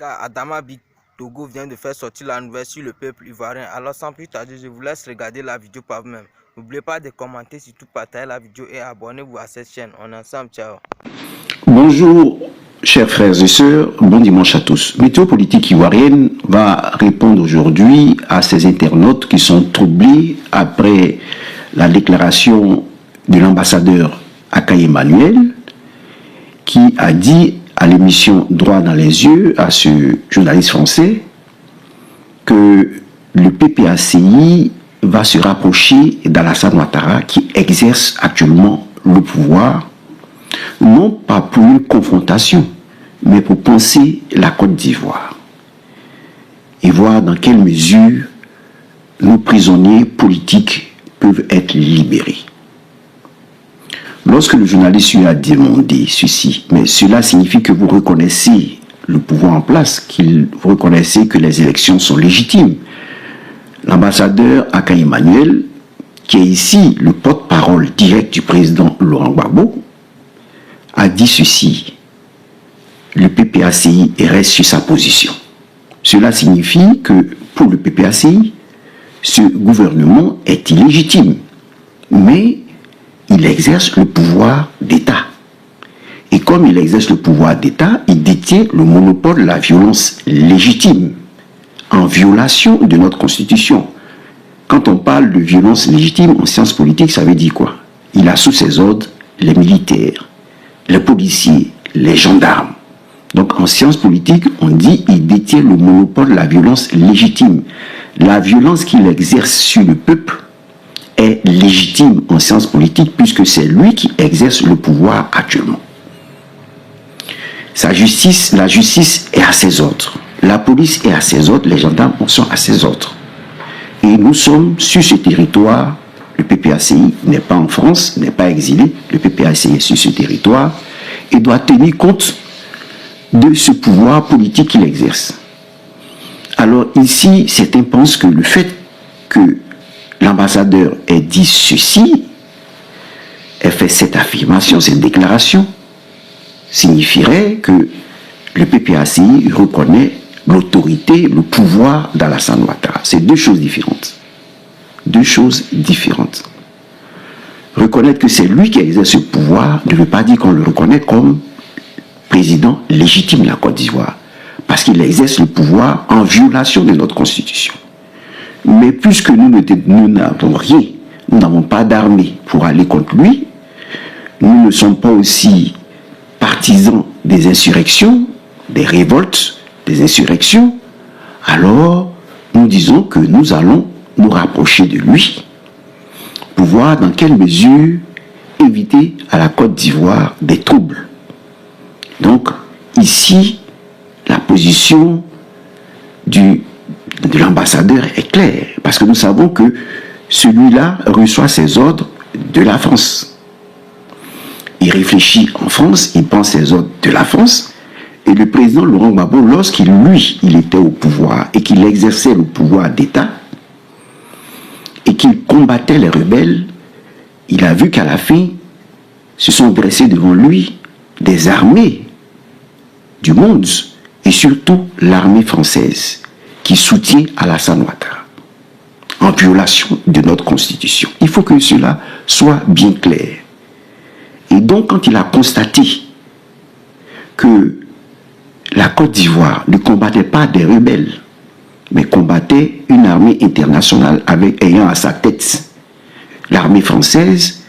Adama Togo vient de faire sortir la nouvelle sur le peuple ivoirien. Alors sans plus tarder, je vous laisse regarder la vidéo par vous-même. N'oubliez pas de commenter, surtout partager la vidéo et abonnez-vous à cette chaîne. On est ensemble, ciao. Bonjour chers frères et sœurs, bon dimanche à tous. Météo politique ivoirienne va répondre aujourd'hui à ces internautes qui sont troublés après la déclaration de l'ambassadeur Akaye Emmanuel qui a dit à l'émission Droit dans les yeux à ce journaliste français que le PPACI va se rapprocher d'Alassane Ouattara qui exerce actuellement le pouvoir, non pas pour une confrontation, mais pour penser la Côte d'Ivoire et voir dans quelle mesure nos prisonniers politiques peuvent être libérés. Lorsque le journaliste lui a demandé ceci, mais cela signifie que vous reconnaissez le pouvoir en place, vous reconnaissez que les élections sont légitimes. L'ambassadeur Akaye Emmanuel, qui est ici le porte-parole direct du président Laurent Gbagbo, a dit ceci: le PPACI reste sur sa position. Cela signifie que pour le PPACI, ce gouvernement est illégitime, mais il exerce le pouvoir d'État. Et comme il exerce le pouvoir d'État, il détient le monopole de la violence légitime, en violation de notre Constitution. Quand on parle de violence légitime en sciences politiques, ça veut dire quoi? Il a sous ses ordres les militaires, les policiers, les gendarmes. Donc en sciences politiques, on dit qu'il détient le monopole de la violence légitime. La violence qu'il exerce sur le peuple est légitime en sciences politiques puisque c'est lui qui exerce le pouvoir actuellement. La justice est à ses ordres. La police est à ses ordres, les gendarmes sont à ses ordres. Et nous sommes sur ce territoire. Le PPACI n'est pas en France, n'est pas exilé. Le PPACI est sur ce territoire et doit tenir compte de ce pouvoir politique qu'il exerce. Alors ici, certains pensent que le fait que l'ambassadeur ait dit ceci, ait fait cette affirmation, cette déclaration, signifierait que le PPACI reconnaît l'autorité, le pouvoir d'Alassane Ouattara. C'est deux choses différentes. Deux choses différentes. Reconnaître que c'est lui qui exerce ce pouvoir ne veut pas dire qu'on le reconnaît comme président légitime de la Côte d'Ivoire, parce qu'il exerce le pouvoir en violation de notre Constitution. Mais puisque nous n'avons rien, nous n'avons pas d'armée pour aller contre lui, nous ne sommes pas aussi partisans des insurrections, des révoltes, des insurrections, alors nous disons que nous allons nous rapprocher de lui pour voir dans quelle mesure éviter à la Côte d'Ivoire des troubles. Donc ici, la position de l'ambassadeur est claire, parce que nous savons que celui-là reçoit ses ordres de la France. Il réfléchit en France, il prend ses ordres de la France, et le président Laurent Gbagbo, lorsqu'il était au pouvoir et qu'il exerçait le pouvoir d'État et qu'il combattait les rebelles, il a vu qu'à la fin, se sont dressés devant lui des armées du monde, et surtout l'armée française qui soutient Alassane Ouattara en violation de notre Constitution. Il faut que cela soit bien clair. Et donc quand il a constaté que la Côte d'Ivoire ne combattait pas des rebelles, mais combattait une armée internationale ayant à sa tête l'armée française,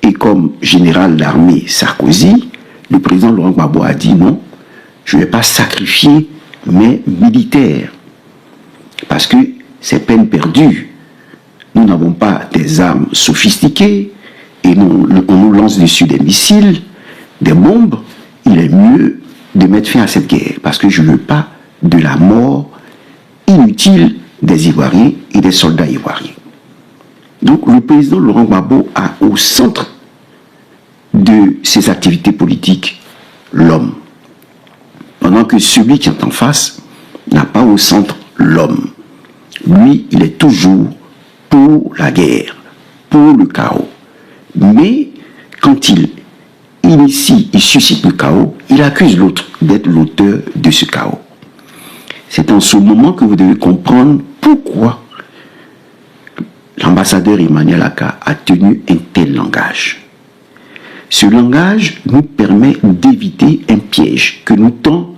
et comme général d'armée Sarkozy, le président Laurent Gbagbo a dit non, je ne vais pas sacrifier mes militaires, parce que c'est peine perdue. Nous n'avons pas des armes sophistiquées, et on nous lance dessus des missiles, des bombes. Il est mieux de mettre fin à cette guerre, parce que je ne veux pas de la mort inutile des Ivoiriens et des soldats ivoiriens. Donc le président Laurent Gbagbo a au centre de ses activités politiques l'homme, pendant que celui qui est en face n'a pas au centre l'homme. Lui, il est toujours pour la guerre, pour le chaos. Mais quand il initie, il suscite le chaos, il accuse l'autre d'être l'auteur de ce chaos. C'est en ce moment que vous devez comprendre pourquoi l'ambassadeur Emmanuel Aka a tenu un tel langage. Ce langage nous permet d'éviter un piège que nous tend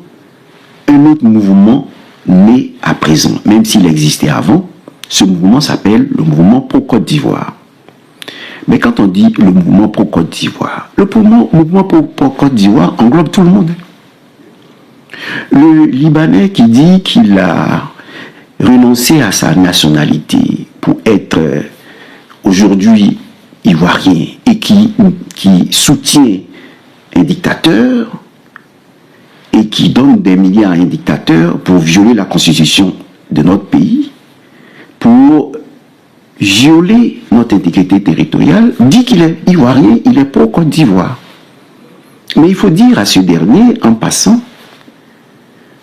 un autre mouvement né à présent, même s'il existait avant. Ce mouvement s'appelle le mouvement pro-Côte d'Ivoire. Mais quand on dit le mouvement pro-Côte d'Ivoire, le mouvement pro-Côte d'Ivoire englobe tout le monde. Le Libanais qui dit qu'il a renoncé à sa nationalité pour être aujourd'hui ivoirien et qui soutient un dictateur et qui donne des milliards à un dictateur pour violer la constitution de notre pays, pour violer notre intégrité territoriale, dit qu'il est ivoirien, il est pour Côte d'Ivoire. Mais il faut dire à ce dernier, en passant,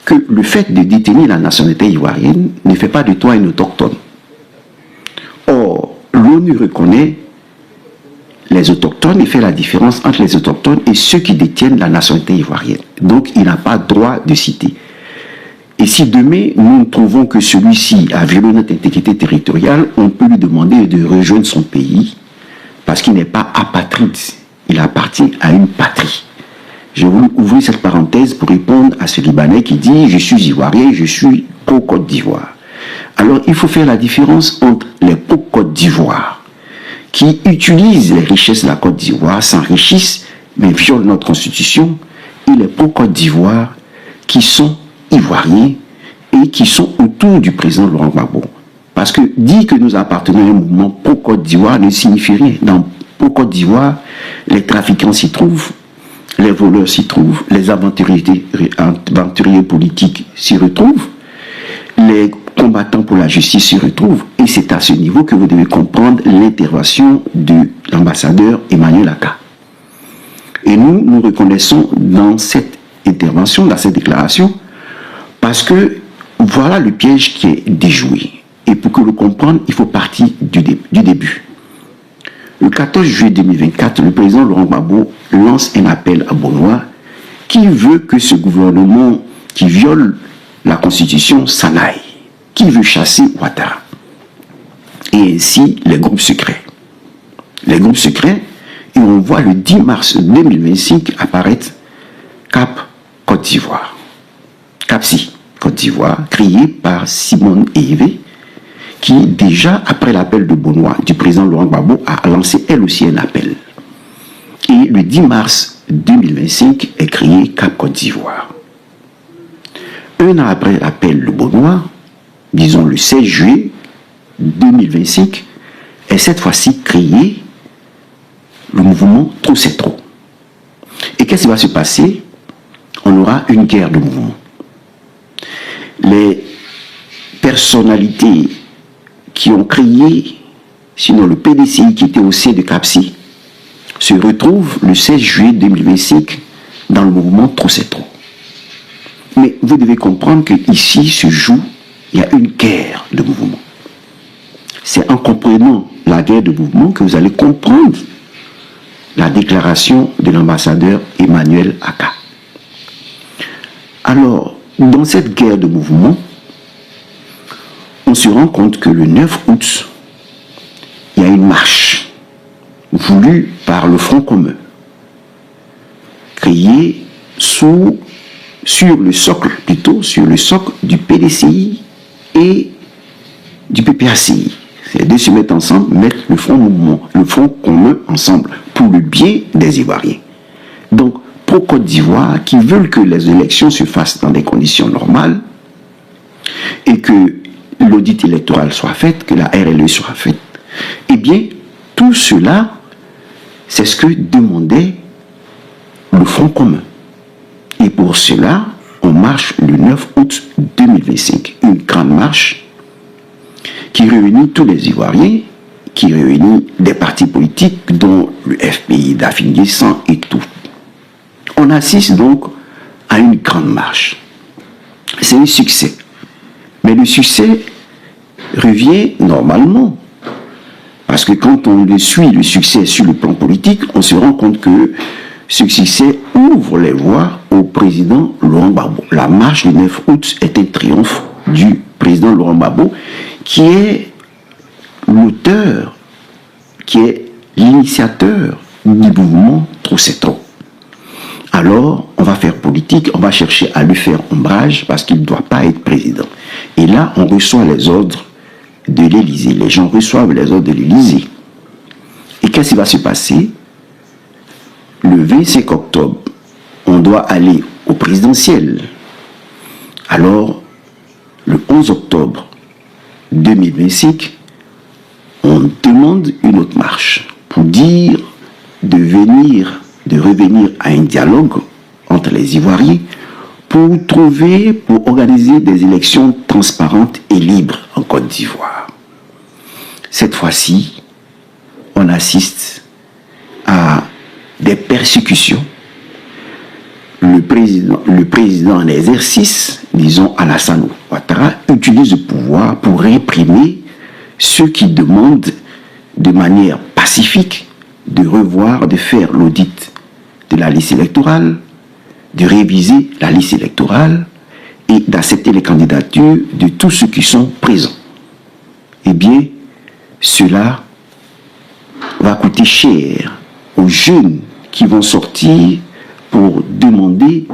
que le fait de détenir la nationalité ivoirienne ne fait pas de toi un autochtone. Or, l'ONU reconnaît les autochtones et fait la différence entre les autochtones et ceux qui détiennent la nationalité ivoirienne. Donc, il n'a pas droit de citer. Et si demain, nous trouvons que celui-ci a violé notre intégrité territoriale, on peut lui demander de rejoindre son pays parce qu'il n'est pas apatride. Il appartient à une patrie. Je voulais ouvrir cette parenthèse pour répondre à ce Libanais qui dit « Je suis ivoirien, je suis pro-Côte d'Ivoire ». Alors, il faut faire la différence entre les pro-Côte d'Ivoire qui utilisent les richesses de la Côte d'Ivoire, s'enrichissent, mais violent notre constitution, et les pro-Côte d'Ivoire qui sont ivoiriens et qui sont autour du président Laurent Gbagbo. Parce que dire que nous appartenons à un mouvement pro-Côte d'Ivoire ne signifie rien. Dans pro-Côte d'Ivoire, les trafiquants s'y trouvent, les voleurs s'y trouvent, les aventuriers politiques s'y retrouvent, les combattants pour la justice s'y retrouvent. Et c'est à ce niveau que vous devez comprendre l'intervention de l'ambassadeur Emmanuel Aka. Et nous reconnaissons dans cette intervention, dans cette déclaration, parce que voilà le piège qui est déjoué. Et pour que le comprendre, il faut partir du début. Le 14 juillet 2024, le président Laurent Gbagbo lance un appel à Bonois qui veut que ce gouvernement qui viole la Constitution s'en aille, qui veut chasser Ouattara. Et ainsi, les groupes secrets. Les groupes secrets, et on voit le 10 mars 2025 apparaître Cap Côte d'Ivoire. Cap-Si, Côte d'Ivoire, créé par Simone Evé, qui déjà, après l'appel de Bonois, du président Laurent Gbagbo, a lancé elle aussi un appel. Et le 10 mars 2025 est créé Cap Côte d'Ivoire. Un an après l'appel de Bonois, disons le 16 juillet 2025, est cette fois-ci créé le mouvement Trop c'est trop. Et qu'est-ce qui va se passer? On aura une guerre de mouvements. Les personnalités qui ont créé, sinon le PDCI qui était au sein de Cap-Si, se retrouvent le 16 juillet 2025 dans le mouvement Trop c'est trop. Mais vous devez comprendre qu'ici se joue, il y a une guerre de mouvement. C'est en comprenant la guerre de mouvement que vous allez comprendre la déclaration de l'ambassadeur Emmanuel Aka. Alors, dans cette guerre de mouvement, on se rend compte que le 9 août, il y a une marche voulue par le Front commun, créée sur le socle du PDCI et du PPACI. Les deux se mettent ensemble, mettent le Front commun ensemble pour le bien des Ivoiriens. Donc, pour Côte d'Ivoire, qui veulent que les élections se fassent dans des conditions normales et que l'audit électoral soit fait, que la RLE soit faite, eh bien, tout cela, c'est ce que demandait le Front commun. Et pour cela, on marche le 9 août 2025. Une grande marche qui réunit tous les Ivoiriens, qui réunit des partis politiques, dont le FPI d'Affinguessan et tout. On assiste donc à une grande marche. C'est un succès. Mais le succès revient normalement. Parce que quand on suit le succès sur le plan politique, on se rend compte que succès ouvre les voies au président Laurent Gbagbo. La marche du 9 août est un triomphe du président Laurent Gbagbo, qui est l'auteur, qui est l'initiateur du mouvement Trop c'est trop. Alors, on va faire politique, on va chercher à lui faire ombrage parce qu'il ne doit pas être président. Et là, on reçoit les ordres de l'Élysée. Les gens reçoivent les ordres de l'Élysée. Et qu'est-ce qui va se passer? Le 25 octobre, on doit aller au présidentiel. Alors, le 11 octobre 2025, on demande une autre marche pour dire de revenir à un dialogue entre les Ivoiriens pour organiser des élections transparentes et libres en Côte d'Ivoire. Cette fois-ci, on assiste à des persécutions. Le président en exercice, disons Alassane Ouattara, utilise le pouvoir pour réprimer ceux qui demandent de manière pacifique de faire l'audit de la liste électorale, de réviser la liste électorale et d'accepter les candidatures de tous ceux qui sont présents. Eh bien, cela va coûter cher aux jeunes qui vont sortir pour demander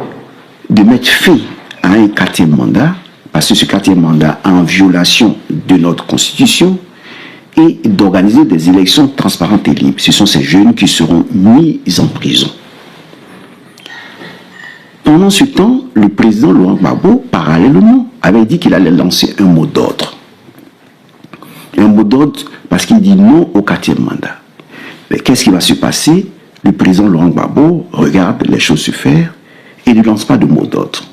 de mettre fin à un 4e mandat, parce que ce 4e mandat est en violation de notre constitution, et d'organiser des élections transparentes et libres. Ce sont ces jeunes qui seront mis en prison. Pendant ce temps, le président Laurent Gbagbo, parallèlement, avait dit qu'il allait lancer un mot d'ordre. Un mot d'ordre parce qu'il dit non au 4e mandat. Mais qu'est-ce qui va se passer? Le président Laurent Gbagbo regarde les choses se faire et ne lance pas de mot d'ordre.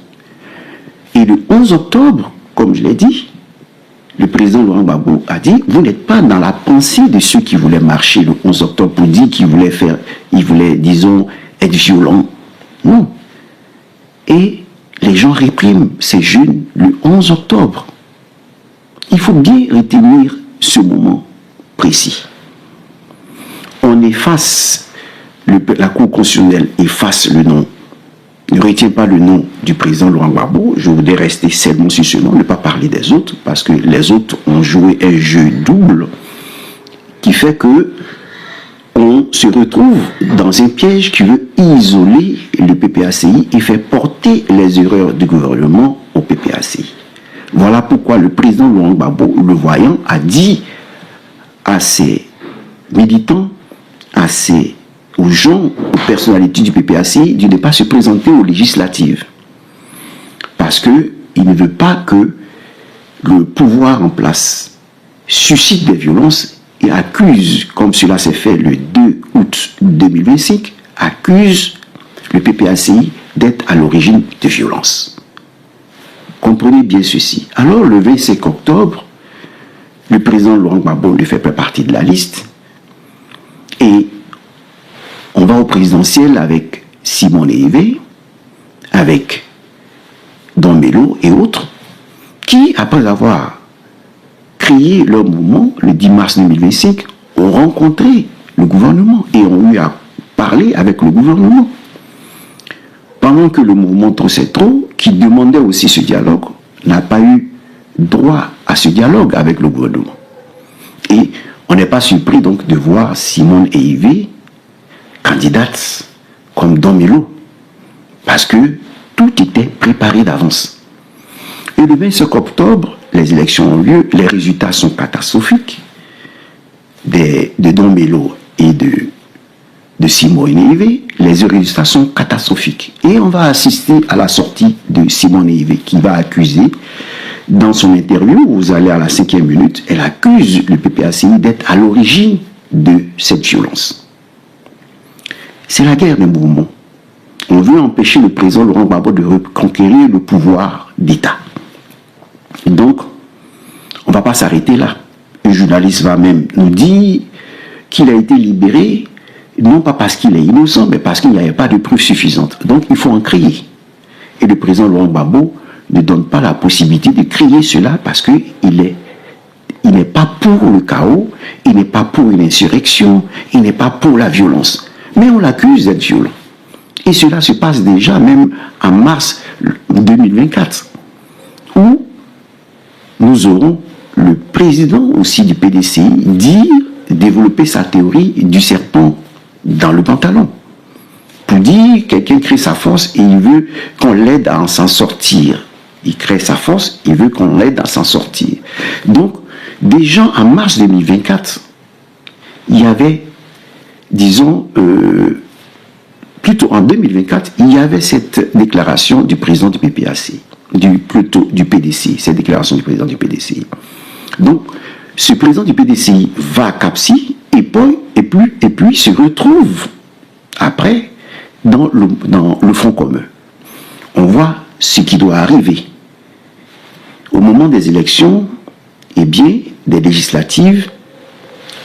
Et le 11 octobre, comme je l'ai dit, le président Laurent Gbagbo a dit, vous n'êtes pas dans la pensée de ceux qui voulaient marcher le 11 octobre pour dire qu'ils voulaient, disons, être violents. Non. Et les gens répriment ces jeunes le 11 octobre. Il faut bien retenir ce moment précis. On efface, la Cour constitutionnelle efface le nom, ne retient pas le nom du président Laurent Gbagbo. Je voudrais rester seulement sur ce nom, ne pas parler des autres, parce que les autres ont joué un jeu double qui fait que on se retrouve dans un piège qui veut isoler le PPACI et faire porter les erreurs du gouvernement au PPACI. Voilà pourquoi le président Laurent Gbagbo, le voyant, a dit à ses militants, aux gens, aux personnalités du PPACI, de ne pas se présenter aux législatives. Parce qu'il ne veut pas que le pouvoir en place suscite des violences et accuse, comme cela s'est fait le 2 août 2025, accuse le PPACI d'être à l'origine de violences. Comprenez bien ceci. Alors, le 25 octobre, le président Laurent Gbagbo ne fait pas partie de la liste et on va au présidentiel avec Simon Lévé, avec Don Melo et autres, qui, après avoir créé leur mouvement le 10 mars 2025, ont rencontré le gouvernement et ont eu à parler avec le gouvernement. Pendant que le mouvement Trop c'est trop, qui demandait aussi ce dialogue, n'a pas eu droit à ce dialogue avec le gouvernement. Et on n'est pas surpris donc de voir Simone et Yvé candidates comme Don Melo, parce que tout était préparé d'avance. Et le 25 octobre, les élections ont lieu, les résultats sont catastrophiques de Don Melo et de Simone Yvé. Les résultats sont catastrophiques. Et on va assister à la sortie de Simone Yvé qui va accuser, dans son interview, vous allez à la 5e minute, elle accuse le PPACI d'être à l'origine de cette violence. C'est la guerre des mouvements. On veut empêcher le président Laurent Gbagbo de reconquérir le pouvoir d'État. Donc, on ne va pas s'arrêter là. Un journaliste va même nous dire qu'il a été libéré, non pas parce qu'il est innocent, mais parce qu'il n'y avait pas de preuves suffisantes. Donc, il faut en crier. Et le président Laurent Gbagbo ne donne pas la possibilité de crier cela parce qu'il n'est pas pour le chaos, il n'est pas pour une insurrection, il n'est pas pour la violence. Mais on l'accuse d'être violent. Et cela se passe déjà même en mars 2024, où nous aurons le président aussi du PDCI développer sa théorie du serpent dans le pantalon. Pour dire, quelqu'un crée sa force et il veut qu'on l'aide à s'en sortir. Il crée sa force, il veut qu'on l'aide à s'en sortir. Donc, déjà en mars 2024, il y avait, disons, plutôt en 2024, il y avait cette déclaration du président du PPAC, du PDCI, cette déclaration du président du PDCI. Donc, ce président du PDCI va à Cap-Si et puis se retrouve après dans le Front commun. On voit ce qui doit arriver. Au moment des élections, eh bien, des législatives,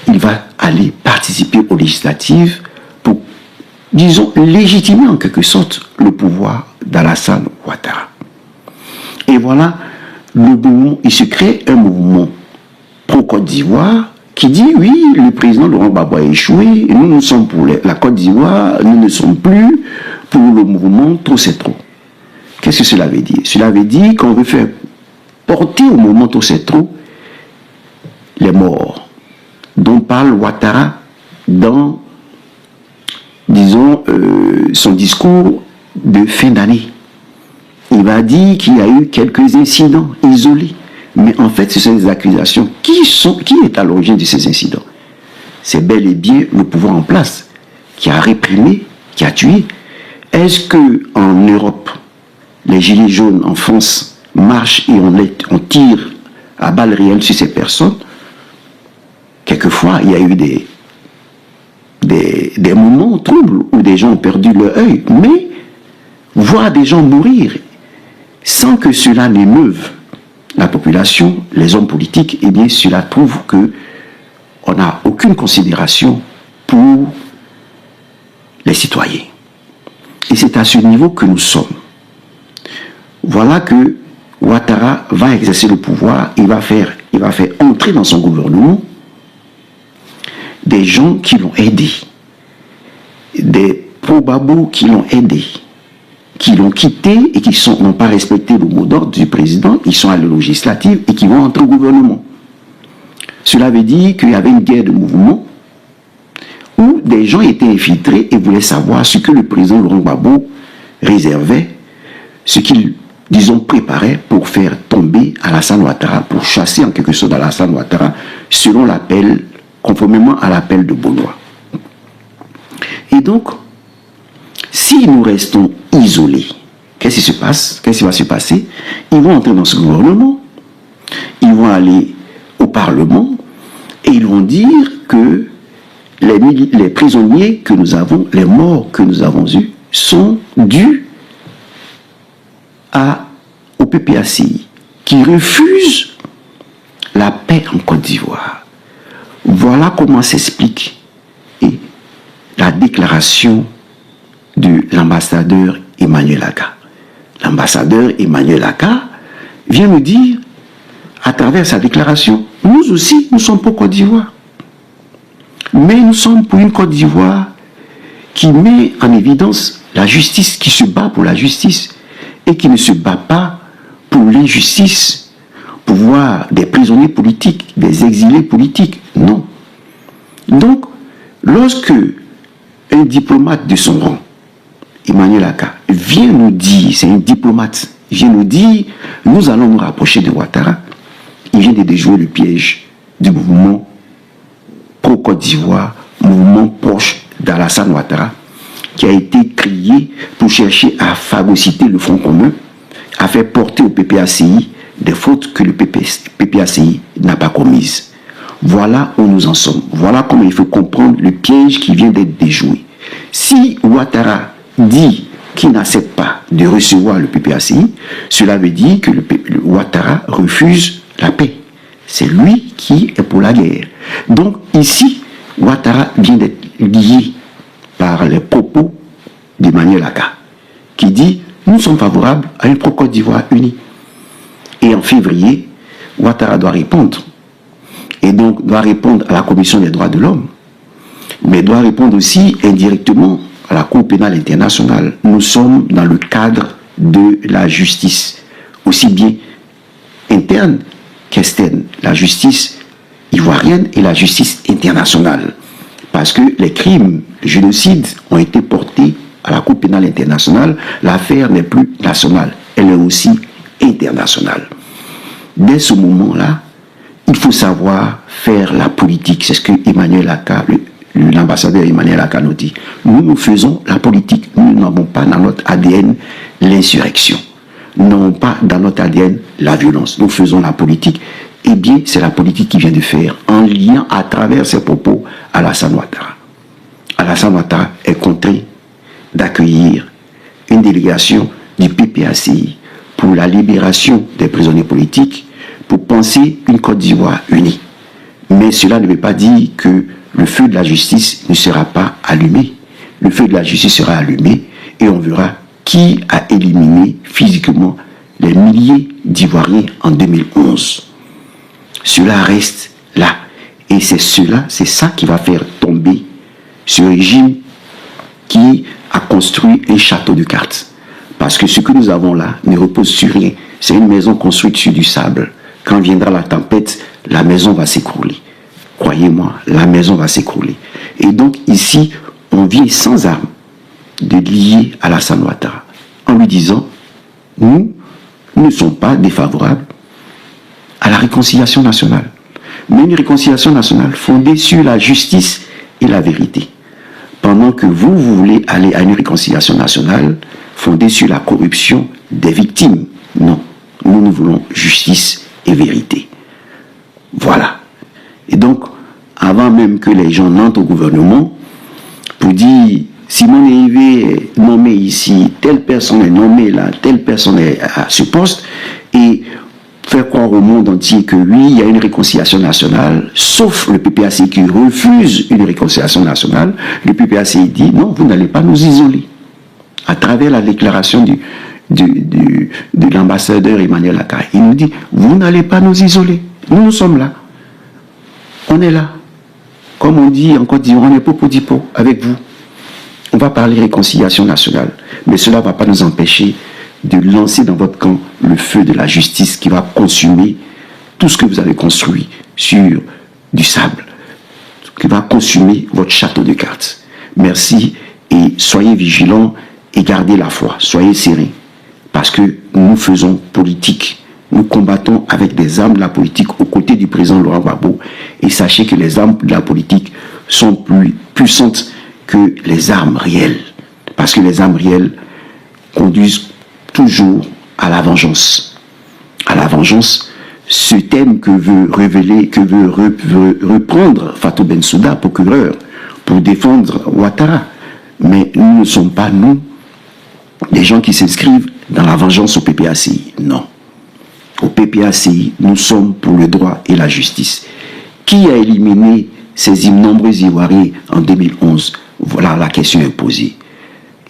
il va aller participer aux législatives pour, disons, légitimer en quelque sorte le pouvoir d'Alassane Ouattara. Et voilà, le mouvement, il se crée un mouvement pro-Côte d'Ivoire qui dit oui, le président Laurent Gbagbo a échoué, et nous sommes pour la Côte d'Ivoire, nous ne sommes plus pour le mouvement Trop c'est trop. Qu'est-ce que cela veut dire? Cela veut dire qu'on veut faire porter au mouvement Trop c'est trop les morts dont parle Ouattara dans, disons, son discours de fin d'année. Il va dire qu'il y a eu quelques incidents isolés. Mais en fait, ce sont des accusations. Qui est à l'origine de ces incidents? C'est bel et bien le pouvoir en place qui a réprimé, qui a tué. Est-ce qu'en Europe, les gilets jaunes en France marchent et on tire à balles réelles sur ces personnes? Quelquefois, il y a eu des moments troubles où des gens ont perdu leur œil. Mais voir des gens mourir sans que cela n'émeuve la population, les hommes politiques, eh bien cela prouve qu'on n'a aucune considération pour les citoyens. Et c'est à ce niveau que nous sommes. Voilà que Ouattara va exercer le pouvoir, il va faire entrer dans son gouvernement des gens qui l'ont aidé, des pro-Gbagbo qui l'ont aidé, qui l'ont quitté et qui n'ont pas respecté le mot d'ordre du président, ils sont allés aux législatives et qui vont entrer au gouvernement. Cela veut dire qu'il y avait une guerre de mouvement où des gens étaient infiltrés et voulaient savoir ce que le président Laurent Gbagbo réservait, ce qu'il, disons, préparait pour faire tomber Alassane Ouattara, pour chasser en quelque sorte Alassane Ouattara, selon l'appel, conformément à l'appel de Baudois. Et donc, si nous restons isolés, qu'est-ce qui se passe? Qu'est-ce qui va se passer? Ils vont entrer dans ce gouvernement, ils vont aller au Parlement et ils vont dire que les prisonniers que nous avons, les morts que nous avons eus, sont dus au PPACI, qui refuse la paix en Côte d'Ivoire. Voilà comment s'explique la déclaration de l'ambassadeur Emmanuel Aka. L'ambassadeur Emmanuel Aka vient nous dire, à travers sa déclaration, nous aussi, nous sommes pour Côte d'Ivoire. Mais nous sommes pour une Côte d'Ivoire qui met en évidence la justice, qui se bat pour la justice et qui ne se bat pas pour l'injustice, pour voir des prisonniers politiques, des exilés politiques. Non. Donc, lorsque un diplomate de son rang, Emmanuel Aka, vient nous dire, c'est un diplomate, vient nous dire, nous allons nous rapprocher de Ouattara, il vient de déjouer le piège du mouvement pro-Côte d'Ivoire, mouvement proche d'Alassane Ouattara, qui a été créé pour chercher à phagocyter le Front commun, à faire porter au PPACI des fautes que le PPACI n'a pas commises. Voilà où nous en sommes. Voilà comment il faut comprendre le piège qui vient d'être déjoué. Si Ouattara dit qu'il n'accepte pas de recevoir le PPACI, cela veut dire que le Ouattara refuse la paix. C'est lui qui est pour la guerre. Donc ici, Ouattara vient d'être lié par les propos d'Emmanuel Aka, qui dit « Nous sommes favorables à une pro-Côte d'Ivoire unie ». Et en février, Ouattara doit répondre. Et donc doit répondre à la Commission des droits de l'homme, mais doit répondre aussi indirectement à la Cour pénale internationale, nous sommes dans le cadre de la justice, aussi bien interne qu'externe, la justice ivoirienne et la justice internationale. Parce que les crimes, les génocides ont été portés à la Cour pénale internationale, l'affaire n'est plus nationale, elle est aussi internationale. Dès ce moment-là, il faut savoir faire la politique. C'est ce que Emmanuel Aka, l'ambassadeur Emmanuel Aka nous dit. Nous faisons la politique. Nous n'avons pas dans notre ADN l'insurrection. Nous n'avons pas dans notre ADN la violence. Nous faisons la politique. Eh bien, c'est la politique qui vient de faire en lien à travers ses propos Alassane Ouattara. Alassane Ouattara est contraint d'accueillir une délégation du PPACI pour la libération des prisonniers politiques, pour penser une Côte d'Ivoire unie. Mais cela ne veut pas dire que le feu de la justice ne sera pas allumé. Le feu de la justice sera allumé et on verra qui a éliminé physiquement les milliers d'Ivoiriens en 2011. Cela reste là. Et c'est ça qui va faire tomber ce régime qui a construit un château de cartes. Parce que ce que nous avons là ne repose sur rien. C'est une maison construite sur du sable. Quand viendra la tempête, la maison va s'écrouler. Croyez-moi, la maison va s'écrouler. Et donc ici, on vient sans armes de lier Alassane Ouattara en lui disant, nous ne sommes pas défavorables à la réconciliation nationale. Mais une réconciliation nationale fondée sur la justice et la vérité. Pendant que vous voulez aller à une réconciliation nationale fondée sur la corruption des victimes. Non, nous voulons justice et vérité. Voilà. Et donc, avant même que les gens n'entrent au gouvernement, pour dire, Simon Eivé est nommé ici, telle personne est nommée là, telle personne est à ce poste, et faire croire au monde entier que oui, il y a une réconciliation nationale, sauf le PPACI qui refuse une réconciliation nationale. Le PPACI dit, non, vous n'allez pas nous isoler. À travers la déclaration de l'ambassadeur Emmanuel Aka, il nous dit, vous n'allez pas nous isoler. Nous sommes là. On est là. Comme on dit en Côte d'Ivoire, on est popo-dipo avec vous. On va parler réconciliation nationale. Mais cela ne va pas nous empêcher de lancer dans votre camp le feu de la justice qui va consumer tout ce que vous avez construit sur du sable, qui va consumer votre château de cartes. Merci et soyez vigilants et gardez la foi, soyez sereins, parce que nous faisons politique. Nous combattons avec des armes de la politique aux côtés du président Laurent Gbagbo, et sachez que les armes de la politique sont plus puissantes que les armes réelles, parce que les armes réelles conduisent toujours à la vengeance. À la vengeance, ce thème que veut reprendre Fatou Bensouda, procureur, pour défendre Ouattara. Mais nous ne sommes pas, nous, des gens qui s'inscrivent dans la vengeance au PPACI. Non. Au PPACI, nous sommes pour le droit et la justice. Qui a éliminé ces nombreux Ivoiriens en 2011? Voilà, la question est posée.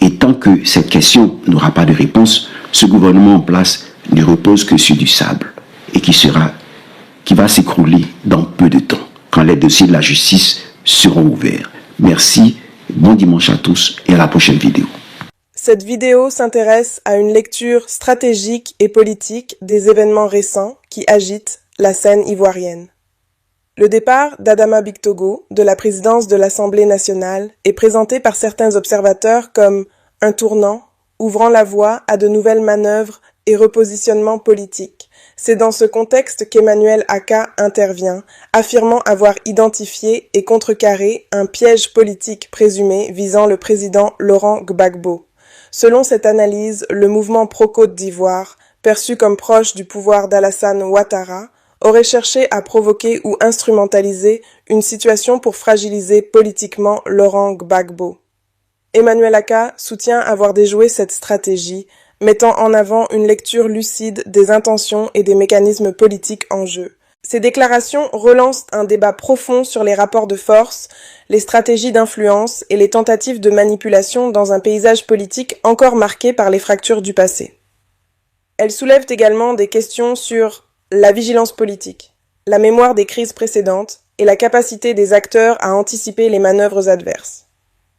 Et tant que cette question n'aura pas de réponse, ce gouvernement en place ne repose que sur du sable et qui va s'écrouler dans peu de temps, quand les dossiers de la justice seront ouverts. Merci, bon dimanche à tous et à la prochaine vidéo. Cette vidéo s'intéresse à une lecture stratégique et politique des événements récents qui agitent la scène ivoirienne. Le départ d'Adama Bictogo de la présidence de l'Assemblée nationale est présenté par certains observateurs comme un tournant, ouvrant la voie à de nouvelles manœuvres et repositionnements politiques. C'est dans ce contexte qu'Emmanuel Aka intervient, affirmant avoir identifié et contrecarré un piège politique présumé visant le président Laurent Gbagbo. Selon cette analyse, le mouvement pro-Côte d'Ivoire, perçu comme proche du pouvoir d'Alassane Ouattara, aurait cherché à provoquer ou instrumentaliser une situation pour fragiliser politiquement Laurent Gbagbo. Emmanuel Aka soutient avoir déjoué cette stratégie, mettant en avant une lecture lucide des intentions et des mécanismes politiques en jeu. Ces déclarations relancent un débat profond sur les rapports de force, les stratégies d'influence et les tentatives de manipulation dans un paysage politique encore marqué par les fractures du passé. Elles soulèvent également des questions sur la vigilance politique, la mémoire des crises précédentes et la capacité des acteurs à anticiper les manœuvres adverses.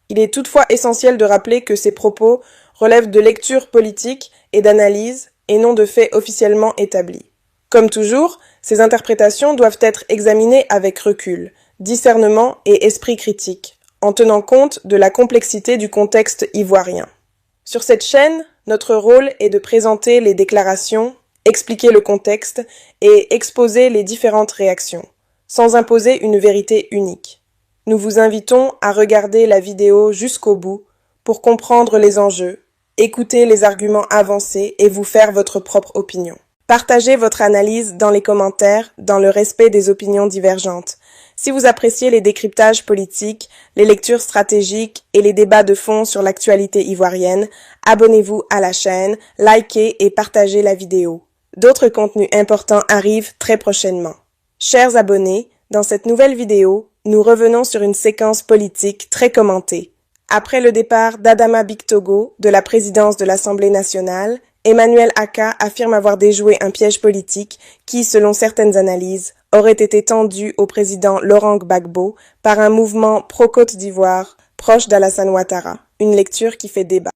Il est toutefois essentiel de rappeler que ces propos relèvent de lectures politiques et d'analyses et non de faits officiellement établis. Comme toujours, ces interprétations doivent être examinées avec recul, discernement et esprit critique, en tenant compte de la complexité du contexte ivoirien. Sur cette chaîne, notre rôle est de présenter les déclarations, expliquer le contexte et exposer les différentes réactions, sans imposer une vérité unique. Nous vous invitons à regarder la vidéo jusqu'au bout pour comprendre les enjeux, écouter les arguments avancés et vous faire votre propre opinion. Partagez votre analyse dans les commentaires dans le respect des opinions divergentes. Si vous appréciez les décryptages politiques, les lectures stratégiques et les débats de fond sur l'actualité ivoirienne, abonnez-vous à la chaîne, likez et partagez la vidéo. D'autres contenus importants arrivent très prochainement. Chers abonnés, dans cette nouvelle vidéo, nous revenons sur une séquence politique très commentée. Après le départ d'Adama Bictogo de la présidence de l'Assemblée nationale, Emmanuel Aka affirme avoir déjoué un piège politique qui, selon certaines analyses, aurait été tendu au président Laurent Gbagbo par un mouvement pro-Côte d'Ivoire proche d'Alassane Ouattara. Une lecture qui fait débat.